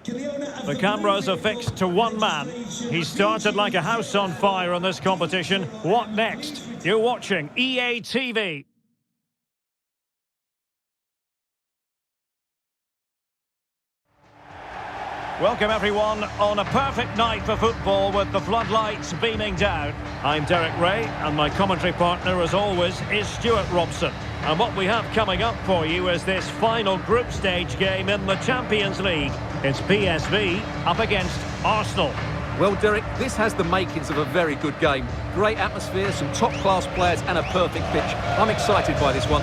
The cameras are fixed to one man. He started like a house on fire in this competition. What next? You're watching EA TV. Welcome everyone on a perfect night for football with the floodlights beaming down. I'm Derek Ray and my commentary partner as always is Stuart Robson. And what we have coming up for you is this final group stage game in the Champions League. It's PSV up against Arsenal. Well, Derek, this has the makings of a very good game. Great atmosphere, some top-class players and a perfect pitch. I'm excited by this one.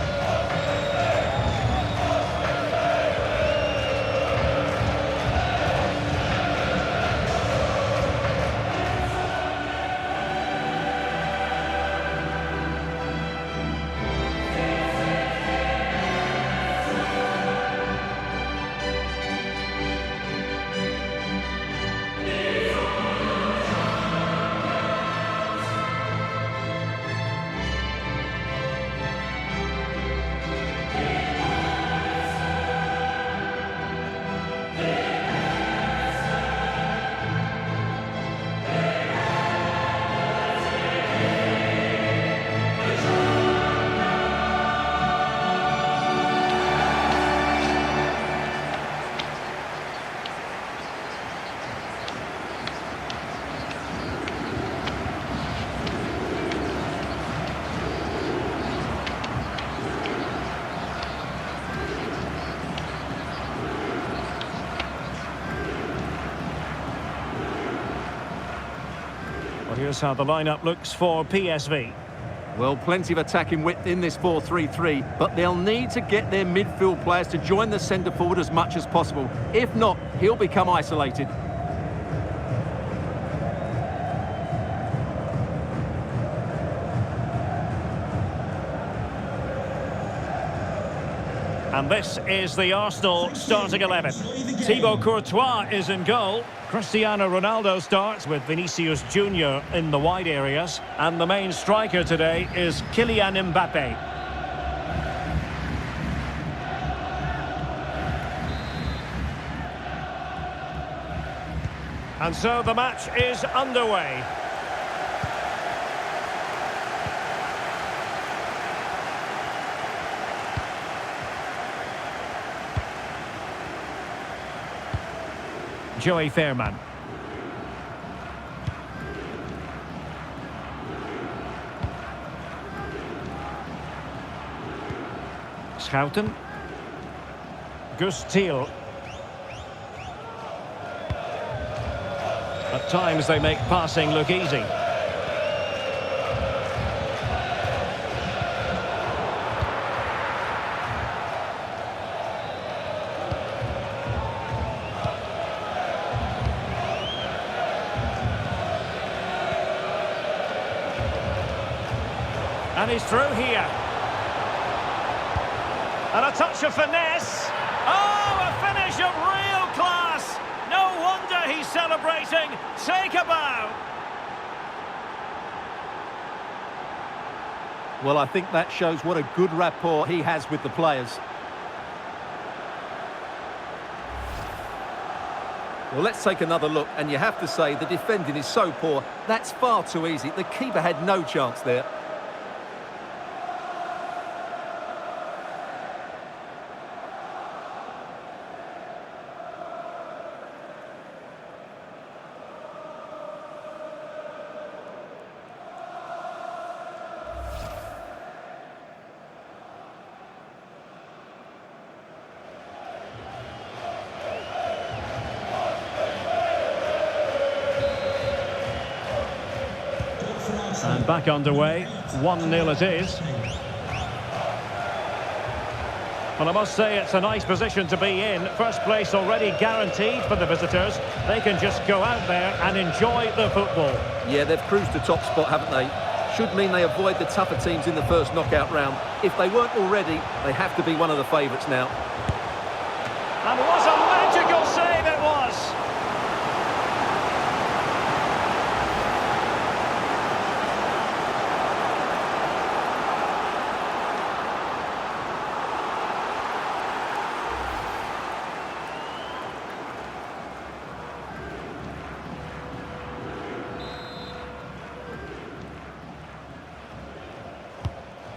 Well, here's how the lineup looks for PSV. Well, plenty of attacking width in this 4-3-3, but they'll need to get their midfield players to join the centre forward as much as possible. If not, he'll become isolated. And this is the Arsenal starting 11. Thibaut Courtois is in goal. Cristiano Ronaldo starts with Vinicius Junior in the wide areas. And the main striker today is Kylian Mbappe. And so the match is underway. Joey Fairman. Schouten. Gus Thiel. At times they make passing look easy. And he's through here. And a touch of finesse. Oh, a finish of real class. No wonder he's celebrating. Take a bow. Well, I think that shows what a good rapport he has with the players. Well, let's take another look, and you have to say the defending is so poor. That's far too easy. The keeper had no chance there. And back underway, 1-0 it is. Well, I must say it's a nice position to be in. First place already guaranteed for the visitors. They can just go out there and enjoy the football. Yeah, they've cruised the top spot, haven't they? Should mean they avoid the tougher teams in the first knockout round. If they weren't already, they have to be one of the favourites now. And what a magical save it was!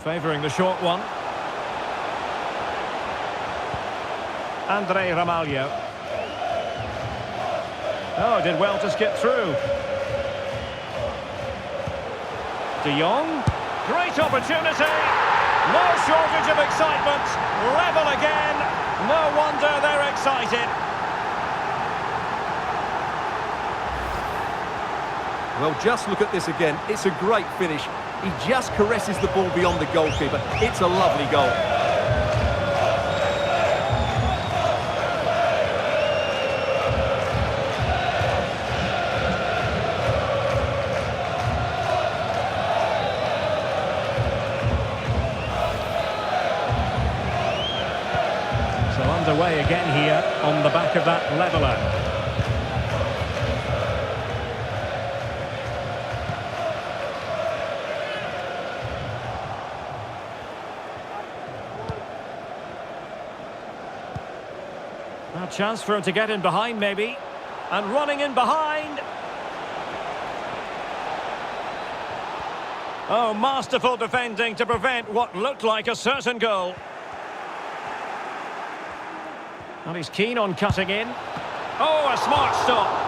Favouring the short one. Andre Ramalho. Oh, did well to skip through. De Jong. Great opportunity. No shortage of excitement. Level again. No wonder they're excited. Well, just look at this again. It's a great finish. He just caresses the ball beyond the goalkeeper. It's a lovely goal. So underway again here on the back of that leveller. A chance for him to get in behind maybe. And running in behind. Oh, masterful defending to prevent what looked like a certain goal. And he's keen on cutting in. Oh, a smart stop.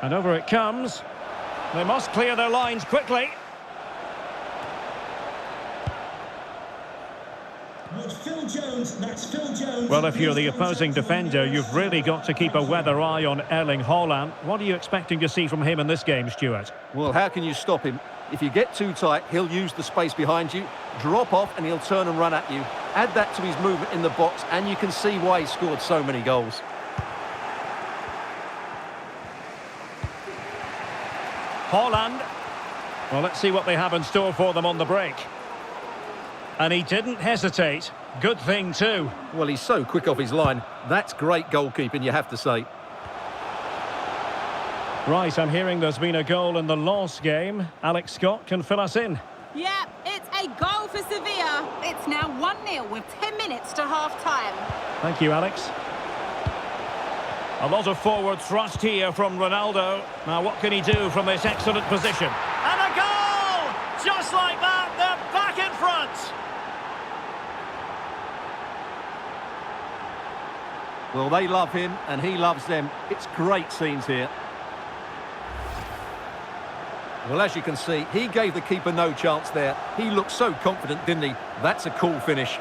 And over it comes. They must clear their lines quickly. Phil Jones, that's Phil Jones. Well, if you're the opposing defender, you've really got to keep a weather eye on Erling Haaland. What are you expecting to see from him in this game, Stuart? Well, how can you stop him? If you get too tight, he'll use the space behind you, drop off, and he'll turn and run at you. Add that to his movement in the box, and you can see why he scored so many goals. Haaland. Well, let's see what they have in store for them on the break. And he didn't hesitate. Good thing too. Well, he's so quick off his line. That's great goalkeeping, you have to say. Right, I'm hearing there's been a goal in the last game. Alex Scott can fill us in. Yeah, it's a goal for Sevilla. It's now 1-0 with 10 minutes to half-time. Thank you, Alex. A lot of forward thrust here from Ronaldo. Now, what can he do from this excellent position? And a goal! Just like that, they're back in front. Well, they love him, and he loves them. It's great scenes here. Well, as you can see, he gave the keeper no chance there. He looked so confident, didn't he? That's a cool finish.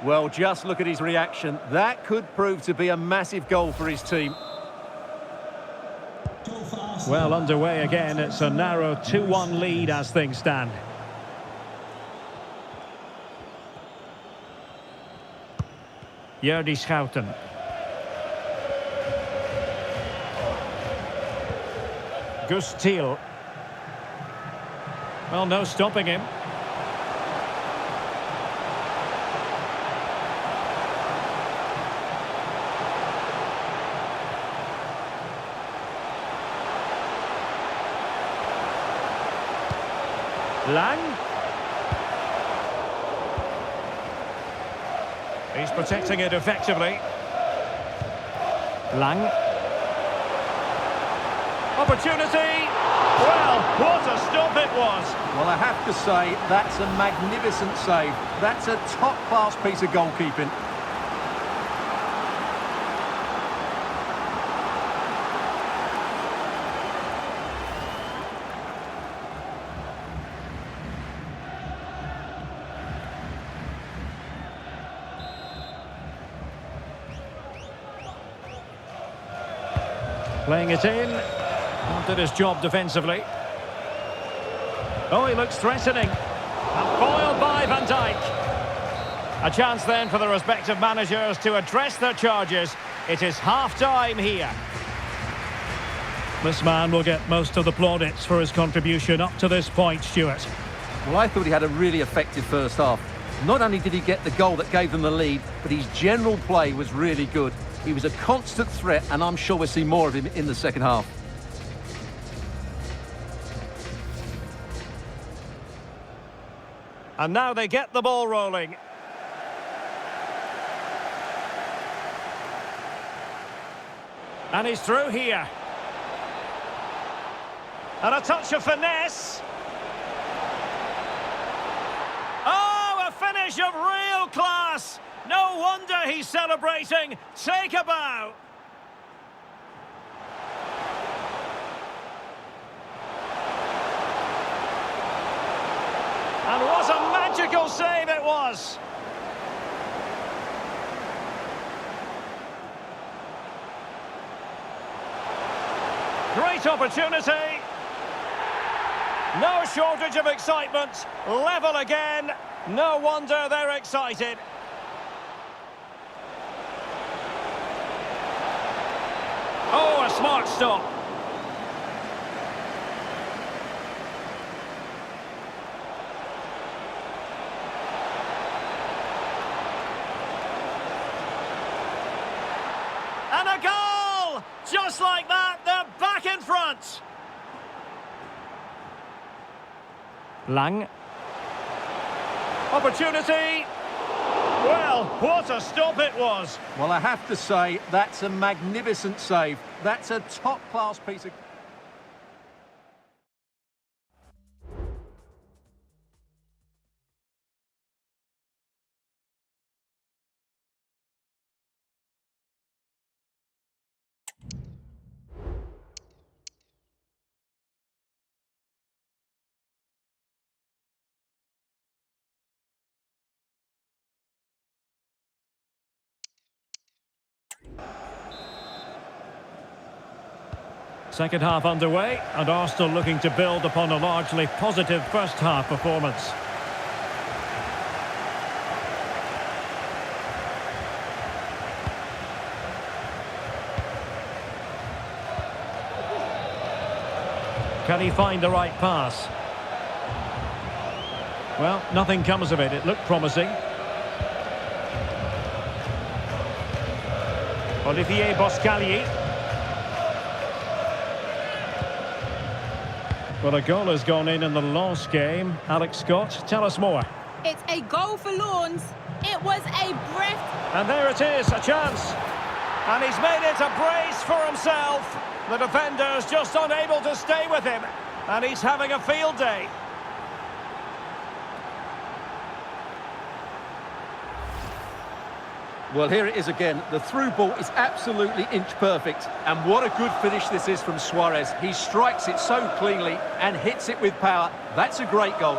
Well, just look at his reaction. That could prove to be a massive goal for his team. Well, underway again. It's a narrow 2-1 lead as things stand. Jordi Schouten. Gus Thiel. Well, no stopping him. Lang. He's protecting it effectively. Lang. Opportunity. Well, what a stop it was. Well, I have to say, that's a magnificent save. That's a top-class piece of goalkeeping. Playing it in. Well, did his job defensively. Oh, he looks threatening. And foiled by Van Dijk. A chance then for the respective managers to address their charges It is half-time here. This man will get most of the plaudits for his contribution up to this point, Stuart. Well, I thought he had a really effective first half. Not only did he get the goal that gave them the lead, but his general play was really good. He was a constant threat, and I'm sure we'll see more of him in the second half. And now they get the ball rolling. And he's through here. And a touch of finesse. Oh, a finish of real class. No wonder he's celebrating. Take a bow. And what a magical save it was. Great opportunity. No shortage of excitement. Level again. No wonder they're excited. Oh, a smart stop. And a goal! Just like that, they're back in front. Lang. Opportunity. Well, what a stop it was. Well, I have to say, that's a magnificent save. That's a top-class piece of... Second half underway, and Arsenal looking to build upon a largely positive first half performance. Can he find the right pass? Well, nothing comes of it. It looked promising. Olivier Boscagli. Well, a goal has gone in the last game. Alex Scott, tell us more. It's a goal for Lawns. It was a breath. And there it is, a chance. And he's made it a brace for himself. The defender's just unable to stay with him. And he's having a field day. Well, here it is again. The through ball is absolutely inch perfect. And what a good finish this is from Suarez. He strikes it so cleanly and hits it with power. That's a great goal.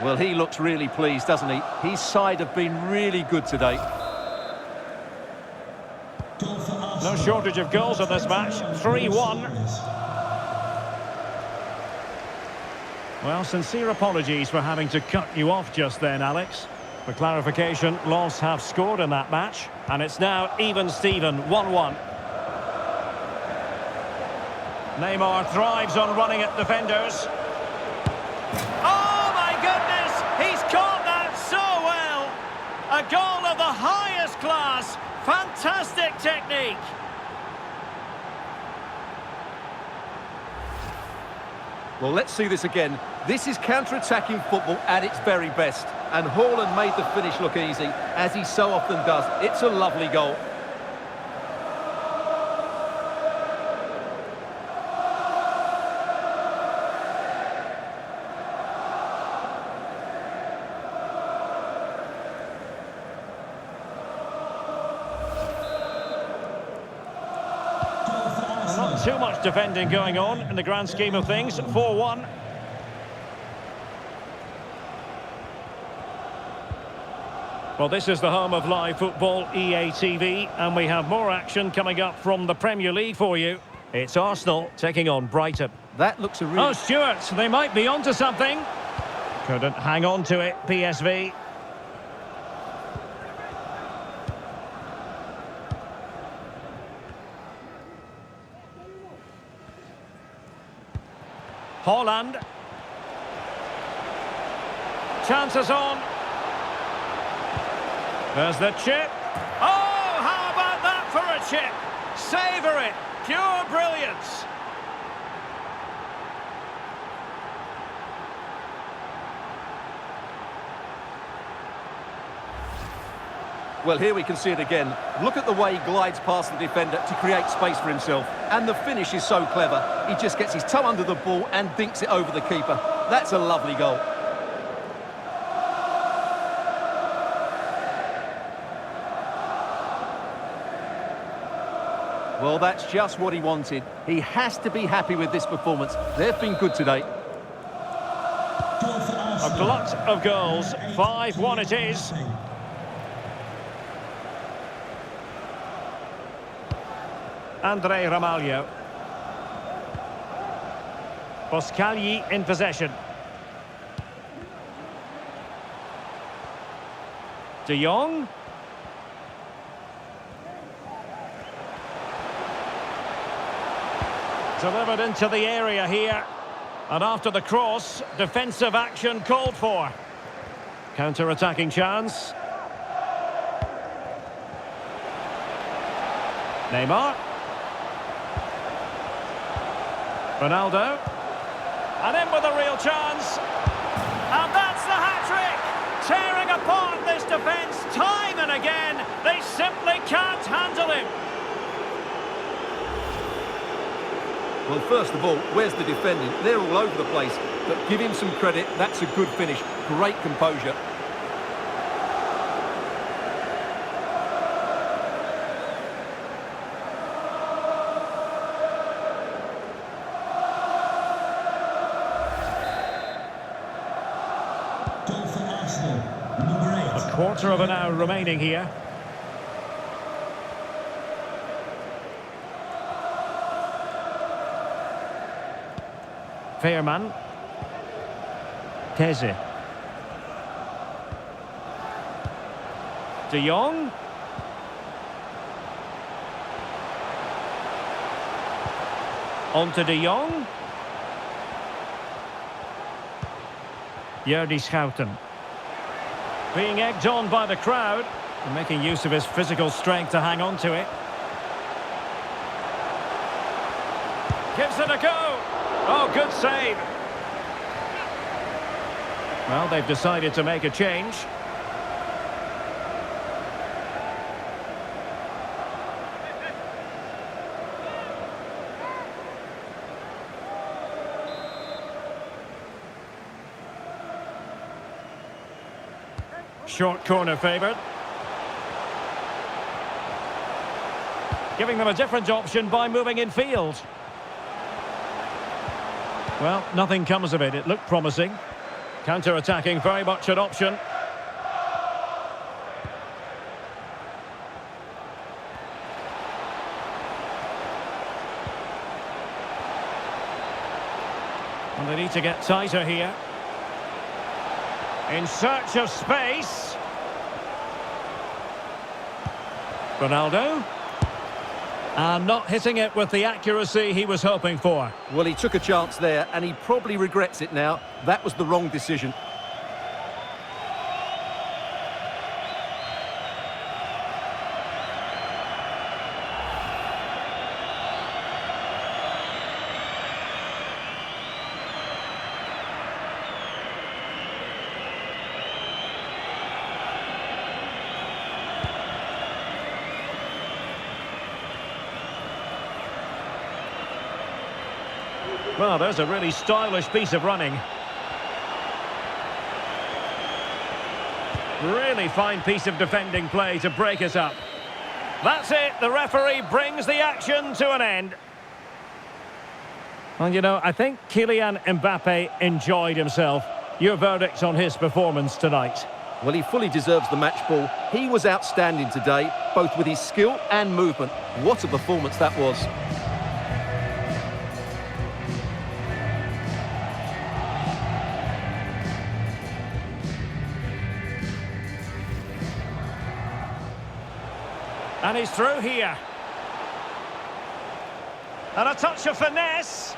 Well, he looks really pleased, doesn't he? His side have been really good today. No shortage of goals in this match. 3-1. Well, sincere apologies for having to cut you off just then, Alex. For clarification, Lens have scored in that match, and it's now even-Steven, 1-1. Neymar thrives on running at defenders. Oh, my goodness! He's caught that so well! A goal of the highest class. Fantastic technique. Well, let's see this again. This is counter-attacking football at its very best. And Haaland made the finish look easy, as he so often does. It's a lovely goal. Not too much defending going on in the grand scheme of things. 4-1. Well, this is the home of live football, EA TV, and we have more action coming up from the Premier League for you. It's Arsenal taking on Brighton. That looks a real... Oh, Stuart, they might be onto something. Couldn't hang on to it, PSV. Holland. Chances on. There's the chip. Oh, how about that for a chip? Savour it. Pure brilliance. Well, here we can see it again. Look at the way he glides past the defender to create space for himself. And the finish is so clever. He just gets his toe under the ball and dinks it over the keeper. That's a lovely goal. Well, that's just what he wanted. He has to be happy with this performance. They've been good today. A glut of goals. 5-1 it is. Andre Ramalho. Boscagli in possession. De Jong. Delivered into the area here. And after the cross, defensive action called for. Counter-attacking chance. Neymar. Ronaldo. And in with a real chance. And that's the hat-trick! Tearing apart this defence time and again. They simply can't handle him. Well, first of all, where's the defending? They're all over the place. But give him some credit. That's a good finish. Great composure. A quarter of an hour remaining here. Veerman. Keze. De Jong. On to De Jong. Jordi Schouten. Being egged on by the crowd and making use of his physical strength to hang on to it. Gives it a go. Oh, good save. Well, they've decided to make a change. Short corner favoured. Giving them a different option by moving in field. Well, nothing comes of it. It looked promising. Counter-attacking, very much an option. And they need to get tighter here. In search of space. Ronaldo. And not hitting it with the accuracy he was hoping for. Well, he took a chance there, and he probably regrets it now. That was the wrong decision. Well, there's a really stylish piece of running. Really fine piece of defending play to break us up. That's it. The referee brings the action to an end. And, you know, I think Kylian Mbappe enjoyed himself. Your verdict on his performance tonight? Well, he fully deserves the match ball. He was outstanding today, both with his skill and movement. What a performance that was. And he's through here. And a touch of finesse.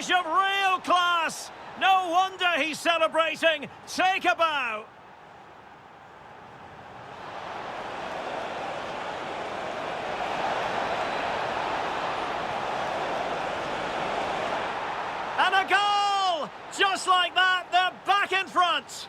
finish of real class. No wonder he's celebrating. Take a bow. And a goal! Just like that, they're back in front.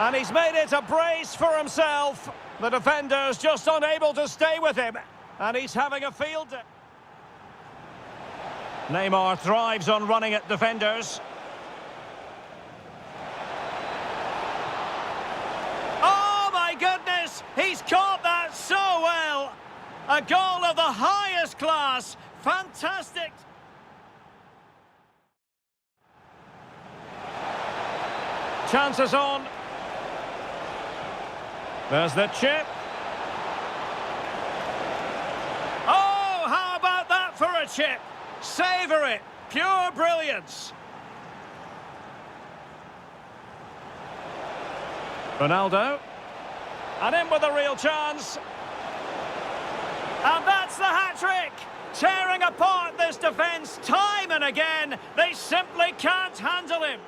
And he's made it a brace for himself. The defender's just unable to stay with him. And he's having a field day. Neymar thrives on running at defenders. Oh my goodness! He's caught that so well! A goal of the highest class. Fantastic! Chances on. There's the chip. Oh, how about that for a chip? Savour it. Pure brilliance. Ronaldo. And in with a real chance. And that's the hat-trick. Tearing apart this defence time and again. They simply can't handle him.